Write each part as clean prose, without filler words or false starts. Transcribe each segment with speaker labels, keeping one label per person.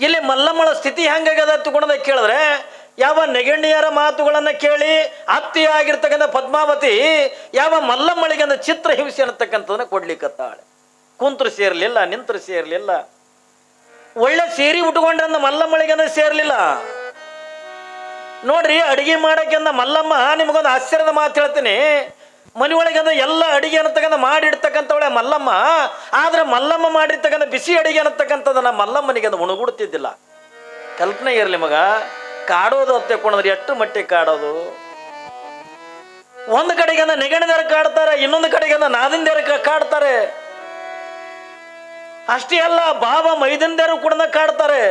Speaker 1: ಇಲ್ಲಿ ಮಲ್ಲಮ್ಮಳ ಸ್ಥಿತಿ ಹೆಂಗಾಗದ ತಗೊಂಡ ಕೇಳಿದ್ರೆ, ಯಾವ ನೆಗಣ್ಣಿಯರ ಮಾತುಗಳನ್ನು ಕೇಳಿ ಅತ್ತಿಯಾಗಿರ್ತಕ್ಕಂಥ ಪದ್ಮಾವತಿ ಯಾವ ಮಲ್ಲಮ್ಮಳಿಗೆ ಚಿತ್ರ ಹಿಂಸೆ ಅನ್ನತಕ್ಕಂಥದನ್ನ ಕೊಡ್ಲಿಕ್ಕತ್ತಾಳೆ. ಕುಂತ್ರು ಸೇರ್ಲಿಲ್ಲ, ನಿಂತರು ಸೇರ್ಲಿಲ್ಲ. ಒಳ್ಳೆ ಸೀರೆ ಉಟ್ಕೊಂಡ್ರಂದ ಮಲ್ಲಮ್ಮಳಿಗೆ ಸೇರ್ಲಿಲ್ಲ. ನೋಡ್ರಿ, ಅಡಿಗೆ ಮಾಡಕ್ಕೆ ಮಲ್ಲಮ್ಮ ನಿಮಗೊಂದು ಆಶ್ಚರ್ಯದ ಮಾತು ಹೇಳ್ತೀನಿ. ಮನೆಯೊಳಗೆ ಎಲ್ಲ ಅಡಿಗೆ ಅನ್ನತಕ್ಕಂಥ ಮಾಡಿಡ್ತಕ್ಕಂಥವಳೆ ಮಲ್ಲಮ್ಮ. ಆದ್ರೆ ಮಲ್ಲಮ್ಮ ಮಾಡಿರ್ತಕ್ಕಂಥ ಬಿಸಿ ಅಡಿಗೆ ಅನ್ನತಕ್ಕಂಥದ್ದನ್ನ ಮಲ್ಲಮ್ಮನಿಗೆ ಅದು ಉಣಗುಡ್ತಿದ್ದಿಲ್ಲ. ಕಲ್ಪನೆ ಇರಲಿ ಮಗ, ಕಾಡೋದು ಹೊತ್ತೆಕೊಂಡ್ರೆ ಎಷ್ಟು ಮಟ್ಟಿಗೆ ಕಾಡೋದು. ಒಂದು ಕಡೆಗೆ ನೆಗಣಿದಾರ ಕಾಡ್ತಾರೆ, ಇನ್ನೊಂದು ಕಡೆಗೆ ನಾದಿಂದೇರ ಕಾಡ್ತಾರೆ. ಅಷ್ಟೇ ಅಲ್ಲ, ಬಾಬಾ ಮೈದಂದೇರು ಕೂಡ ಕಾಡ್ತಾರೆ.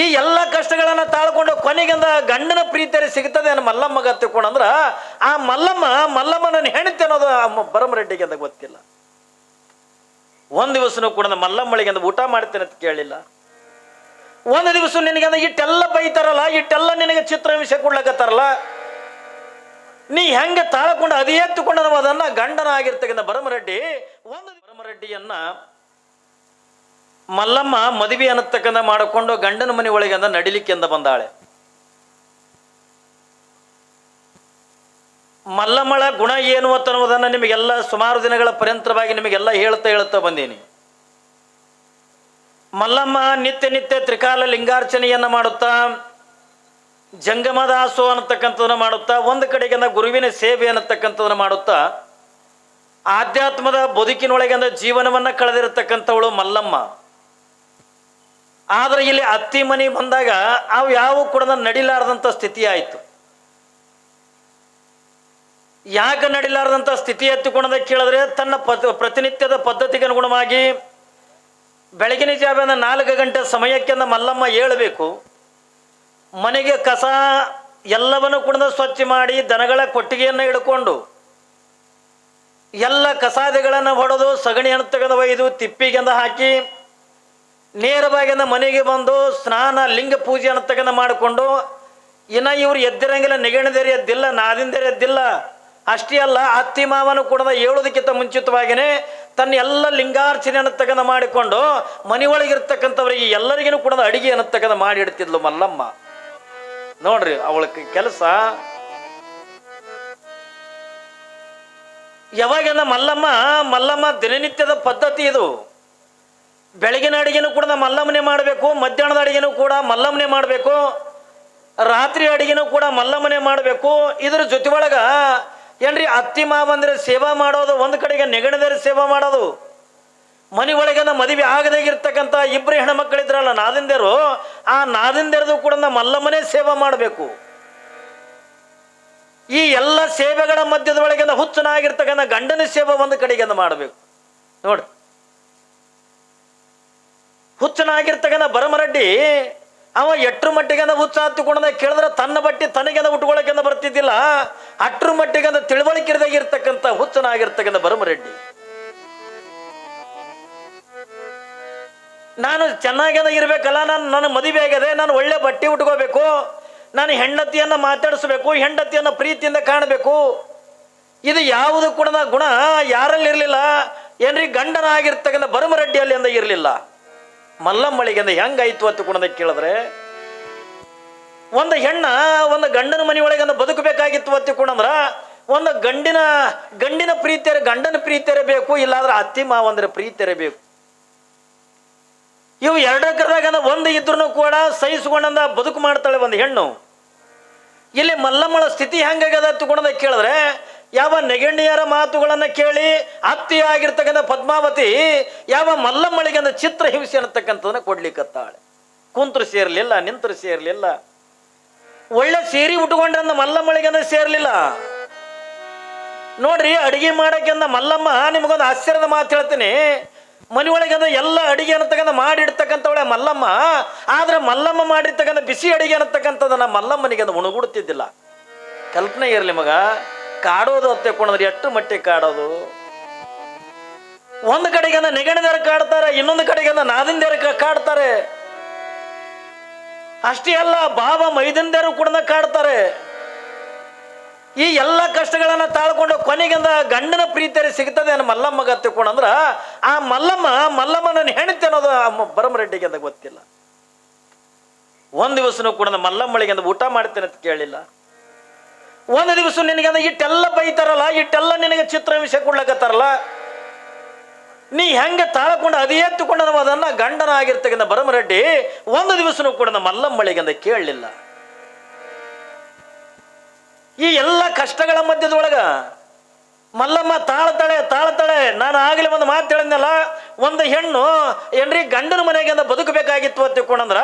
Speaker 1: ಈ ಎಲ್ಲ ಕಷ್ಟಗಳನ್ನ ತಾಳ್ಕೊಂಡು ಕೊನೆಗಿಂದ ಗಂಡನ ಪ್ರೀತಿಯರಿ ಸಿಗ್ತದೆ ಅನ್ನೋ ಮಲ್ಲಮ್ಮಗ ತಿಳ್ಕೊಂಡ್ರ ಆ ಮಲ್ಲಮ್ಮ ನನ್ನ ಹೆಣ್ತಿ ಅನ್ನೋದು ಭರಮರೆಡ್ಡಿಗೆ ಅಂತ ಗೊತ್ತಿಲ್ಲ. ಒಂದು ದಿವಸನೂ ಕೂಡ ಮಲ್ಲಮ್ಮಳಿಗೆ ಊಟ ಮಾಡ್ತೇನೆ ಅಂತ ಕೇಳಿಲ್ಲ. ಒಂದು ದಿವಸ ನಿನಗೆ ಇಟ್ಟೆಲ್ಲ ಬೈತಾರಲ್ಲ, ಇಟ್ಟೆಲ್ಲ ನಿನಗೆ ಚಿತ್ರ ವಿಷಯ ಕೊಡ್ಲಕತ್ತಾರಲ್ಲ, ನೀ ಹೆಂಗೆ ತಾಳ್ಕೊಂಡು ಅದೇ ಎತ್ತುಕೊಂಡು ಅದನ್ನ ಗಂಡನ ಆಗಿರ್ತಕ್ಕಂಥ ಭರಮರೆಡ್ಡಿಯನ್ನ ಮಲ್ಲಮ್ಮ ಮದುವೆ ಅನ್ನತಕ್ಕಂಥ ಮಾಡಿಕೊಂಡು ಗಂಡನ ಮನೆ ಒಳಗೆ ನಡಿಲಿಕ್ಕೆ ಬಂದಾಳೆ. ಮಲ್ಲಮ್ಮಳ ಗುಣ ಏನು ಅನ್ನೋದನ್ನ ನಿಮಗೆಲ್ಲ ಸುಮಾರು ದಿನಗಳ ಪರ್ಯಂತರವಾಗಿ ನಿಮಗೆಲ್ಲ ಹೇಳ್ತಾ ಬಂದೀನಿ. ಮಲ್ಲಮ್ಮ ನಿತ್ಯ ತ್ರಿಕಾಲ ಲಿಂಗಾರ್ಚನೆಯನ್ನ ಮಾಡುತ್ತಾ, ಜಂಗಮದಾಸೋ ಅನ್ನತಕ್ಕಂಥದನ್ನ ಮಾಡುತ್ತಾ, ಒಂದು ಕಡೆಗೆ ಗುರುವಿನ ಸೇವೆ ಅನ್ನತಕ್ಕಂಥದನ್ನ ಮಾಡುತ್ತಾ, ಆಧ್ಯಾತ್ಮದ ಬದುಕಿನೊಳಗೆ ಜೀವನವನ್ನ ಕಳೆದಿರತಕ್ಕಂಥವಳು ಮಲ್ಲಮ್ಮ. ಆದ್ರೆ ಇಲ್ಲಿ ಅತ್ತಿ ಮನೆ ಬಂದಾಗ ಅವು ಯಾವ ಕೂಡ ನಡಿಲಾರದಂಥ ಸ್ಥಿತಿ ಆಯಿತು. ಯಾಕೆ ನಡಿಲಾರದಂಥ ಸ್ಥಿತಿ ಎತ್ತಿಕೊಂಡ ಕೇಳಿದ್ರೆ, ತನ್ನ ಪ್ರತಿನಿತ್ಯದ ಪದ್ಧತಿಗೆ ಅನುಗುಣವಾಗಿ ಬೆಳಗಿನ ಜಾವ 4 ಗಂಟೆ ಸಮಯಕ್ಕೆ ಮಲ್ಲಮ್ಮ ಏಳಬೇಕು. ಮನೆಗೆ ಕಸ ಎಲ್ಲವನ್ನು ಕೂಡ ಸ್ವಚ್ಛ ಮಾಡಿ ದನಗಳ ಕೊಟ್ಟಿಗೆಯನ್ನು ಹಿಡ್ಕೊಂಡು ಎಲ್ಲ ಕಸಾದಿಗಳನ್ನು ಹೊಡೆದು ಸಗಣಿ ತೆಗೆದು ಒಯ್ದು ತಿಪ್ಪಿಗೆಂದ ಹಾಕಿ ನೇರವಾಗಿ ಮನೆಗೆ ಬಂದು ಸ್ನಾನ ಲಿಂಗ ಪೂಜೆ ತೆಗೆದು ಮಾಡಿಕೊಂಡು, ಇನ್ನು ಇವ್ರು ಎದ್ದಿರಂಗಿಲ್ಲ, ನೆಗಣಿದೇರಿ ಎದ್ದಿಲ್ಲ, ನಾದಿಂದೇರಿ ಎದ್ದಿಲ್ಲ. ಅಷ್ಟೇ ಅಲ್ಲ, ಅತ್ತಿ ಮಾವನು ಕೂಡ ಹೇಳೋದಕ್ಕಿಂತ ಮುಂಚಿತವಾಗಿಯೇ ತನ್ನ ಎಲ್ಲ ಲಿಂಗಾರ್ಚನೆಯನ್ನು ತೆಗೆದು ಮಾಡಿಕೊಂಡು ಮನೆಯೊಳಗಿರ್ತಕ್ಕಂಥವ್ರಿಗೆ ಎಲ್ಲರಿಗೂ ಕೂಡ ಅಡಿಗೆಯನ್ನು ತೆಗೆದು ಮಾಡಿ ಇಡ್ತಿದ್ಲು ಮಲ್ಲಮ್ಮ. ನೋಡ್ರಿ ಅವಳ ಕೆಲಸ. ಯಾವಾಗ ಮಲ್ಲಮ್ಮ ದಿನನಿತ್ಯದ ಪದ್ಧತಿ ಇದು. ಬೆಳಗಿನ ಅಡಿಗೆನೂ ಕೂಡ ಮಲ್ಲಮ್ಮನೆ ಮಾಡಬೇಕು, ಮಧ್ಯಾಹ್ನದ ಅಡಿಗೆನೂ ಕೂಡ ಮಲ್ಲಮ್ಮನೆ ಮಾಡಬೇಕು, ರಾತ್ರಿ ಅಡಿಗೆನೂ ಕೂಡ ಮಲ್ಲಮ್ಮನೆ ಮಾಡಬೇಕು. ಇದ್ರ ಜೊತೆ ಒಳಗ ಏನ್ರಿ ಅತ್ತಿ ಮಾವಂದ್ರೆ ಸೇವಾ ಮಾಡೋದು, ಒಂದು ಕಡೆಗೆ ನೆಗಣದೇರಿ ಸೇವಾ ಮಾಡೋದು. ಮನೆ ಒಳಗೆ ಮದುವೆ ಆಗದಾಗಿರ್ತಕ್ಕಂಥ 2 ಹೆಣ್ಮಕ್ಳಿದ್ರಲ್ಲ ನಾದಿಂದೇರು, ಆ ನಾದಿಂದೇರದು ಕೂಡ ಮಲ್ಲಮ್ಮನೇ ಸೇವಾ ಮಾಡಬೇಕು. ಈ ಎಲ್ಲ ಸೇವೆಗಳ ಮಧ್ಯದ ಒಳಗೆ ಹುಚ್ಚನಾಗಿರ್ತಕ್ಕಂಥ ಗಂಡನ ಸೇವೆ ಒಂದು ಕಡೆಗೆ ಮಾಡಬೇಕು. ನೋಡಿ, ಹುಚ್ಚನಾಗಿರ್ತಕ್ಕಂಥ ಭರಮರೆಡ್ಡಿ ಅವ ಎಟ್ರ ಮಟ್ಟಿಗೆ ಹುಚ್ಚ ಹತ್ತಿಕೊಂಡ ಕೇಳಿದ್ರೆ ತನ್ನ ಬಟ್ಟೆ ತನಗೆ ಉಟ್ಕೊಳ್ಳೋಕೆ ಬರ್ತಿದ್ದಿಲ್ಲ. ಅಟ್ರ ಮಟ್ಟಿಗೆ ತಿಳುವಳಿಕೆದಾಗಿರ್ತಕ್ಕಂಥ ಹುಚ್ಚನಾಗಿರ್ತಕ್ಕಂಥ ಭರಮರೆಡ್ಡಿ. ನಾನು ಚೆನ್ನಾಗಿ ಇರಬೇಕಲ್ಲ, ನನ್ನ ಮದುವೆ ಆಗಿದೆ, ನಾನು ಒಳ್ಳೆ ಬಟ್ಟೆ ಉಟ್ಕೋಬೇಕು, ನಾನು ಹೆಂಡತಿಯನ್ನು ಮಾತಾಡಿಸ್ಬೇಕು, ಹೆಂಡತಿಯನ್ನು ಪ್ರೀತಿಯಿಂದ ಕಾಣಬೇಕು. ಇದು ಯಾವುದು ಕೂಡ ಗುಣ ಯಾರಲ್ಲಿ ಇರಲಿಲ್ಲ. ಏನ್ರಿ ಗಂಡನಾಗಿರ್ತಕ್ಕಂಥ ಭರಮರೆಡ್ಡಿಯಲ್ಲಿ ಅಂದ ಇರಲಿಲ್ಲ. ಮಲ್ಲಮ್ಮಳಿಗೆ ಹೆಂಗಾಯ್ತು ಅಂತ ಕೂಡ ಕೇಳಿದ್ರೆ, ಒಂದು ಒಂದು ಗಂಡನ ಮನೆಯೊಳಗೆ ಬದುಕಬೇಕಾಗಿತ್ತು ಅಂತ ಕೂಡ ಒಂದು ಗಂಡಿನ ಪ್ರೀತಿಯರೇ ಗಂಡನ ಪ್ರೀತಿಯರೇ ಬೇಕು, ಇಲ್ಲಾಂದ್ರೆ ಅತ್ತಿ ಮಾವಂದ್ರೆ ಪ್ರೀತಿಯರೇ ಬೇಕು. ಇವು ಎರಡಕ್ಕದಾಗ ಒಂದು ಇದ್ರೂ ಕೂಡ ಸಹಿಸ್ಕೊಂಡ ಬದುಕು ಮಾಡ್ತಾಳೆ ಒಂದು ಹೆಣ್ಣು. ಇಲ್ಲಿ ಮಲ್ಲಮ್ಮಳ ಸ್ಥಿತಿ ಹೆಂಗಾಗದ ತಗೊಂಡ ಕೇಳಿದ್ರೆ, ಯಾವ ನೆಗಣ್ಣಿಯರ ಮಾತುಗಳನ್ನು ಕೇಳಿ ಅತ್ತಿಯಾಗಿರ್ತಕ್ಕಂಥ ಪದ್ಮಾವತಿ ಯಾವ ಮಲ್ಲಮ್ಮಳಿಗೆ ಚಿತ್ರ ಹಿಂಸೆ ಅನ್ನತಕ್ಕಂಥದನ್ನ ಕೊಡ್ಲಿಕ್ಕತ್ತಾಳೆ. ಕುಂತ್ರು ಸೇರ್ಲಿಲ್ಲ, ನಿಂತರು ಸೇರ್ಲಿಲ್ಲ. ಒಳ್ಳೆ ಸೀರೆ ಉಟ್ಕೊಂಡ್ರಂದ ಮಲ್ಲಮ್ಮಳಿಗೆ ಸೇರ್ಲಿಲ್ಲ. ನೋಡ್ರಿ, ಅಡಿಗೆ ಮಾಡಕ್ಕೆ ಮಲ್ಲಮ್ಮ ನಿಮಗೊಂದು ಆಶ್ಚರ್ಯದ ಮಾತು ಹೇಳ್ತೀನಿ. ಮನೆಯೊಳಗೆ ಎಲ್ಲ ಅಡಿಗೆ ಅನ್ನತಕ್ಕಂಥ ಮಾಡಿಡ್ತಕ್ಕಂಥವಳೆ ಮಲ್ಲಮ್ಮ. ಆದ್ರೆ ಮಲ್ಲಮ್ಮ ಮಾಡಿರ್ತಕ್ಕಂಥ ಬಿಸಿ ಅಡಿಗೆ ಅನ್ನತಕ್ಕಂಥದ್ದನ್ನ ಮಲ್ಲಮ್ಮನಿಗೆ ಉಣಗುಡ್ತಿದ್ದಿಲ್ಲ. ಕಲ್ಪನೆ ಇರಲಿ ಮಗ, ಕಾಡೋದು ಹೊತ್ತೆಕೊಂಡ್ರೆ ಎಷ್ಟು ಮಟ್ಟಿಗೆ ಕಾಡೋದು. ಒಂದು ಕಡೆಗೆ ನೆಗಣಿದಾರ ಕಾಡ್ತಾರೆ, ಇನ್ನೊಂದು ಕಡೆಗೆ ನಾದಿಂದೇರ ಕಾಡ್ತಾರೆ. ಅಷ್ಟೇ ಅಲ್ಲ, ಬಾಬಾ ಮೈದಂದೇರು ಕೂಡ ಕಾಡ್ತಾರೆ. ಈ ಎಲ್ಲ ಕಷ್ಟಗಳನ್ನು ತಾಳ್ಕೊಂಡು ಕೊನೆಗಿಂದ ಗಂಡನ ಪ್ರೀತಿಯರಿ ಸಿಗ್ತದೆ ಅನ್ನೋ ಮಲ್ಲಮ್ಮಗ ತಿಳ್ಕೊಂಡಂದ್ರ ಆ ಮಲ್ಲಮ್ಮ ನನ್ನ ಹೆಣ್ತಿ ಅನ್ನೋದು ಭರಮರೆಡ್ಡಿಗೆ ಅಂತ ಗೊತ್ತಿಲ್ಲ. ಒಂದು ದಿವಸನೂ ಕೂಡ ಮಲ್ಲಮ್ಮಳಿಗೆ ಅಂತ ಊಟ ಮಾಡ್ತೇನೆ ಅಂತ ಕೇಳಿಲ್ಲ. ಒಂದು ದಿವಸ ನಿನಗೆ ಇಟ್ಟೆಲ್ಲ ಬೈತಾರಲ್ಲ, ಇಟ್ಟೆಲ್ಲ ನಿನಗೆ ಚಿತ್ರ ವಿಷಯ ಕೊಡ್ಲಕತ್ತಾರಲ್ಲ, ನೀ ಹೆಂಗೆ ತಾಳ್ಕೊಂಡು ಅದೇ ಎತ್ತುಕೊಂಡ ಅದನ್ನ ಗಂಡನ ಆಗಿರ್ತಕ್ಕಂಥ ಭರಮರೆಡ್ಡಿ ಒಂದು ದಿವಸನೂ ಕೂಡ ಮಲ್ಲಮ್ಮಳಿಗೆ ಅಂತ ಕೇಳಲಿಲ್ಲ. ಈ ಎಲ್ಲ ಕಷ್ಟಗಳ ಮಧ್ಯದೊಳಗ ಮಲ್ಲಮ್ಮ ತಾಳ್ತಾಳೆ. ನಾನು ಆಗಲಿ ಒಂದು ಮಾತು ಹೇಳಿದ್ನಲ್ಲ, ಒಂದು ಹೆಣ್ಣು ಏನ್ರಿ ಗಂಡನ ಮನೆಗೆ ಅಂತ ಬದುಕಬೇಕಾಗಿತ್ತು ಅಂತ ತಿಳ್ಕೊಂಡಂದ್ರ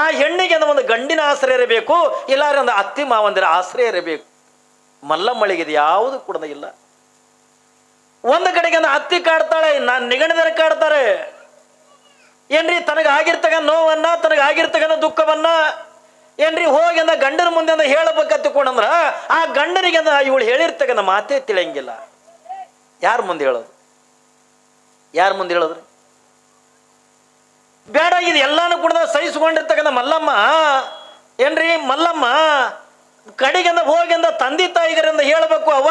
Speaker 1: ಆ ಹೆಣ್ಣಿಗೆ ಒಂದು ಗಂಡಿನ ಆಶ್ರಯ ಇರಬೇಕು, ಇಲ್ಲಾರ ಒಂದು ಅತ್ತಿ ಮಾವಂದಿರ ಆಶ್ರಯ ಇರಬೇಕು. ಮಲ್ಲಮ್ಮಳಿಗೆ ಇದು ಯಾವುದು ಕೂಡ ಇಲ್ಲ. ಒಂದು ಕಡೆಗೆ ಅತ್ತಿ ಕಾಡ್ತಾಳೆ, ನಾನು ನಿಗಣಿದರ ಕಾಡ್ತಾರೆ. ಏನ್ರಿ ತನಗಾಗಿರ್ತಕ್ಕಂಥ ನೋವನ್ನ, ತನಗಾಗಿರ್ತಕ್ಕಂಥ ದುಃಖವನ್ನ ಏನ್ರಿ ಹೋಗಿ ಅಂದ ಗಂಡನ ಮುಂದೆ ಅಂದ ಹೇಳಬೇಕಂತಕೊಂಡಂದ್ರ ಆ ಗಂಡನಿಗೆ ಅಂದ ಇವಳು ಹೇಳಿರ್ತಕ್ಕಂಥ ಮಾತೇ ತಿಳಿಯಂಗಿಲ್ಲ. ಯಾರ ಮುಂದೆ ಹೇಳೋದು? ಬೇಡ, ಇದು ಎಲ್ಲಾನು ಕೂಡ ಸಹಿಸ್ಕೊಂಡಿರ್ತಕ್ಕಂಥ ಮಲ್ಲಮ್ಮ ಮಲ್ಲಮ್ಮ ಕಡೆಗೆಂದ ಹೋಗಿಂದ ತಂದೆ ತಾಯಿಗರಿಂದ ಹೇಳಬೇಕು, ಅವ್ವ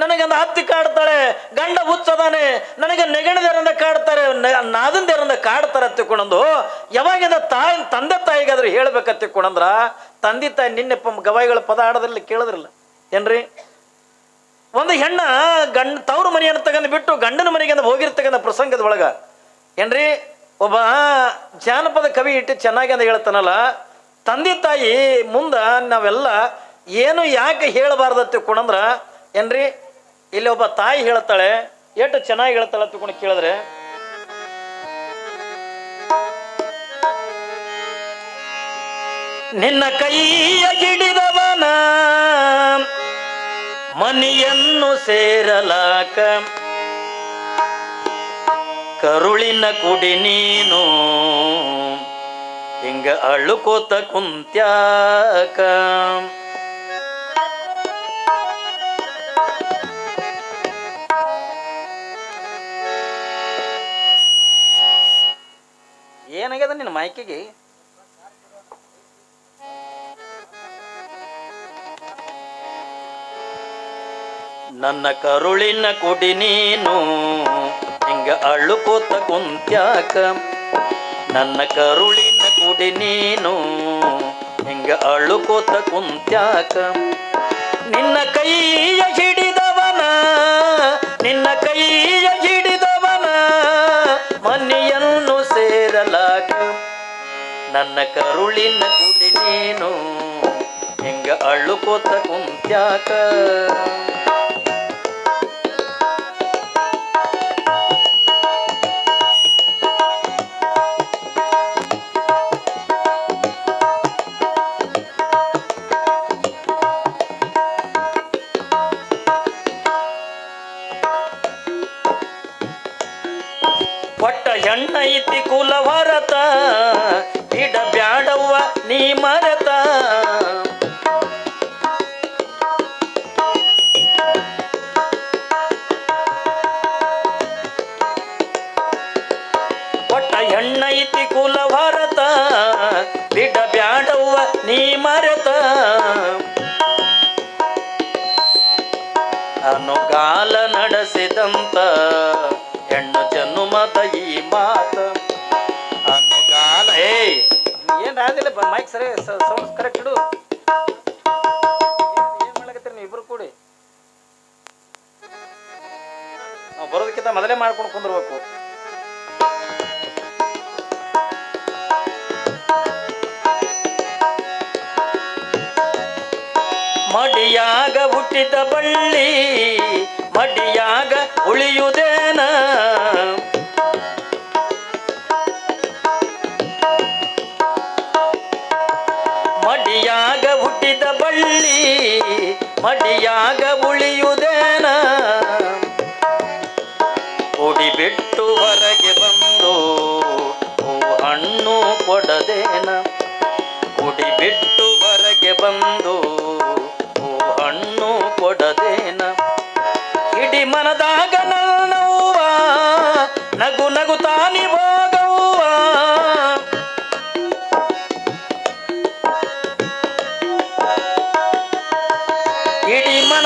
Speaker 1: ನನಗಂದ ಹತ್ತಿ ಕಾಡ್ತಾಳೆ, ಗಂಡ ಹುಚ್ಚದಾನೆ, ನನಗೆ ನೆಗಣದೇರಿಂದ ಕಾಡ್ತಾರೆ, ನಾದಂದೇರಿಂದ ಕಾಡ್ತಾರೆ ತಿಳ್ಕೊಂಡಂದು ಯಾವಾಗಿಂದ ತಂದೆ ತಾಯಿಗಾದ್ರೆ ಹೇಳ್ಬೇಕಂತ ತಿಳ್ಕೊಂಡಂದ್ರ ತಂದೆ ತಾಯಿ ನಿನ್ನೆ ಗವಾಯಿಗಳ ಪದ ಆಡೋದ್ರಲ್ಲಿ ಕೇಳಿದ್ರಲ್ಲ ಒಂದು ಹೆಣ್ಣ ತವ್ರ ಮನೆಯನ್ನು ತಗೊಂಡು ಬಿಟ್ಟು ಗಂಡನ ಮನೆಗೆ ಹೋಗಿರ್ತಕ್ಕಂಥ ಪ್ರಸಂಗದ ಒಳಗ ಒಬ್ಬ ಜಾನಪದ ಕವಿ ಇಟ್ಟು ಚೆನ್ನಾಗಿ ಅಂತ ಹೇಳ್ತಾನಲ್ಲ, ತಂದೆ ತಾಯಿ ಮುಂದೆ ನಾವೆಲ್ಲ ಏನು ಯಾಕೆ ಹೇಳಬಾರ್ದು ತಿಳ್ಕೊಂಡ್ರ ಇಲ್ಲಿ ಒಬ್ಬ ತಾಯಿ ಹೇಳ್ತಾಳೆ, ಎಷ್ಟು ಚೆನ್ನಾಗಿ ಹೇಳ್ತಾಳೆ ತಿಳ್ಕೊಂಡು ಕೇಳಿದ್ರೆ, ನಿನ್ನ ಕೈಯ ಹಿಡಿದವನ ಮನೆಯನ್ನು ಸೇರಲಾಕ ಕರುಳಿನ ಕುಡಿ ನೀನು ಹಿಂಗ ಅಳುಕೋತ ಕುಂತ್ಯಾಕ. ಏನಾಗ್ಯದ ನಿನ್ನ ಮೈಕಿಗೆ? ನನ್ನ ಕರುಳಿನ ಕುಡಿ ನೀನು ಹಿಂಗ ಅಳುಕೋತ ಕುಂತ್ಯಾಕ, ನನ್ನ ಕರುಳಿನ ಕುಡಿ ನೀನು ಹಿಂಗ ಅಳುಕೋತ ಕುಂತ್ಯಾಕ. ನಿನ್ನ ಕೈಯ ಹಿಡಿದವನ ಮನೆಯನ್ನು ಸೇರಲಾಕ, ನನ್ನ ಕರುಳಿನ ಕುಡಿ ನೀನು ಹಿಂಗ ಅಳುಕೋತ ಕುಂತ್ಯಾಕ. ಒಟ್ಟ ಹೆಣ್ಣೈತಿ ಕುಲ ಭರತ ಇಡ ಬ್ಯಾಡವ್ವ ನೀ ಮರತ, ಒಟ್ಟ ಹೆಣ್ಣೈತಿ ಕುಲ ಭರತ ಇಡ ಬ್ಯಾಡವ್ವ ನೀ ಮರತ. ಅನುಗಾಲ ನಡೆಸಿದಂತ ಹೆಣ್ಣು ಜನುಮದ ಈ ಮಾತ ಅನುಗಾಲ. ಏನ್ ಆದಿಲ್ಲ ಮೈಕ್ ಸರಿ ಸೌಂಡ್ ಕರೆಕ್ಟ್ ಇಡು. ಏನ್ ಮಾಡಕತ್ತೀರಿ ನೀವು ಇಬ್ರು ಕೂಡಿ? ನಾವು ಬರೋದಕ್ಕಿಂತ ಮೊದಲೇ ಮಾಡ್ಕೊಂಡು ಕುಂದಿರ್ಬೇಕು. ಮಡಿಯಾಗ ಹುಟ್ಟಿದ ಬಳ್ಳಿ ಮಡಿಯಾಗ ಉಳಿಯುವುದೇನ, ಮಡಿಯಾಗ ಹುಟ್ಟಿದ ಬಳ್ಳಿ ಮಡಿಯಾಗ ಉಳಿಯುವುದೇನ, ಕುಡಿ ಬಿಟ್ಟು ಹೊರಗೆ ಬಂದು ಹಣ್ಣು ಕೊಡದೇನ, ಕುಡಿ ಬಿಟ್ಟು ಹೊರಗೆ ಬಂದು ಹಣ್ಣು ಕೊಡದೇನ. ಇಡೀ ಮನದಾಗ ನನ್ನವ್ವ ನಗು ನಗು ತಾನಿ ಹೋಗವ್ವ, ಇಡೀ ಮನ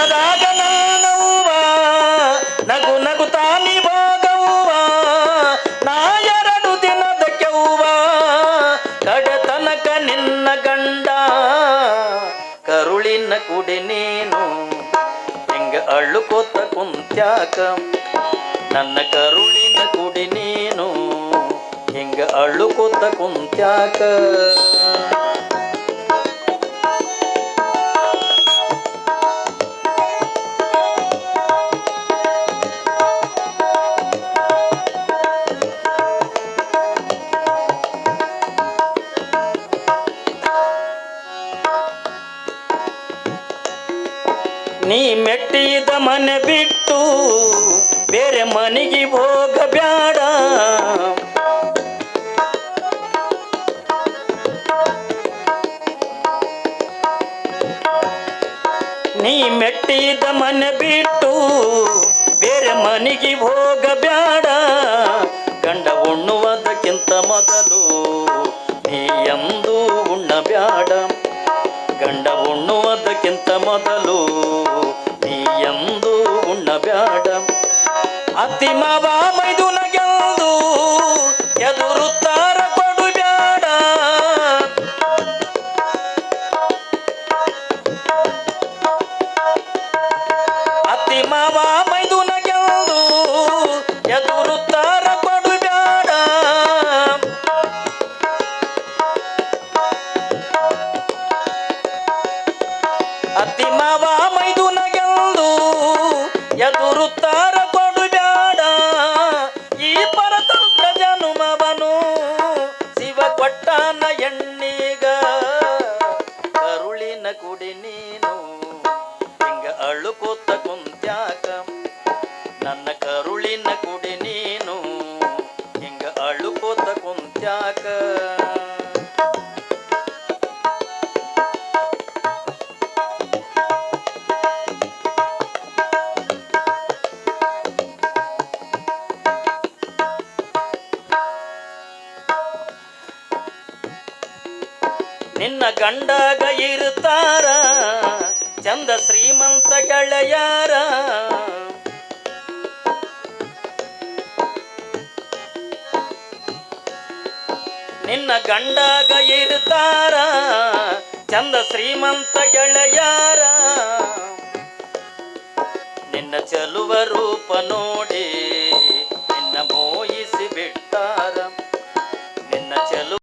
Speaker 1: ನಿನ್ನ ಗಂಡ ಕರುಳಿನ ಕುಡಿ ನೀನು ಹಿಂಗ ಅಳ್ಳುಕೋತ ಕುಂತ್ಯಾಕ ನನ್ನ ಕರುಳಿನ ಕುಡಿ ನೀನು ಹಿಂಗ ಅಳ್ಳುಕೋತ ಕುಂತ್ಯಾಕ ನೀ ಮೆಟ್ಟಿದ ಮನೆ ಬಿಟ್ಟು ಬೇರೆ ಮನೆಗೆ ಹೋಗಬ್ಯಾಡ ನೀ ಮೆಟ್ಟಿದ ಮನೆ ಬಿಟ್ಟು ಬೇರೆ ಮನೆಗೆ ಹೋಗಬ್ಯಾಡ ಗಂಡ ಉಣ್ಣುವುದಕ್ಕಿಂತ ಮೊದಲು ನೀ ಎಂದು ಉಣ್ಣಬ್ಯಾಡ ಗಂಡ ಉಣ್ಣುವುದಕ್ಕಿಂತ ಮೊದಲು ನೀ ಎಂದು ಉಣ್ಣಬ್ಯಾಡ ಅತ್ತಿ ಮಾವ ಮೈದುನ ಗೆಲ್ದು ಎದುರುತ್ತಾರ ಕೊಡುಬ್ಯಾಡ ಅತ್ತಿ ಮಾವ ಮೈದುನ ಗೆಲ್ದು ಎದುರುತ್ತಾರ ಕೊಡುಬ್ಯಾಡ ಅತ್ತಿ ಮಾವ ಮೈದುನ ಗೆಲ್ದು ಎದುರುತ್ತಾರ ಕೊಡುಬ್ಯಾಡ ಈ ಪರತಂತ್ರ ಜನುಮವನು ಶಿವ ಕೊಟ್ಟಾನ ಎಣ್ಣೀಗ ಕರುಳಿನ ಕುಡಿ ನೀನು ಹಿಂಗ ಅಳುಕೋತ ಕುಂತ್ಯಾಕ ನನ್ನ ಕರುಳಿನ ಕುಡಿ ನೀನು ಹಿಂಗ ಅಳುಕೋತ ಕುಂತ್ಯಾಕ ನಿನ್ನ ಗಂಡಾಗ ಇರ್ತಾರ ಚಂದ ಶ್ರೀಮಂತ ಗೆಳೆಯಾರ ನಿನ್ನ ಗಂಡಾಗ ಇರ್ತಾರ ಚಂದ ಶ್ರೀಮಂತ ಗೆಳೆಯಾರ ನಿನ್ನ ಚಲುವ ರೂಪ ನೋಡಿ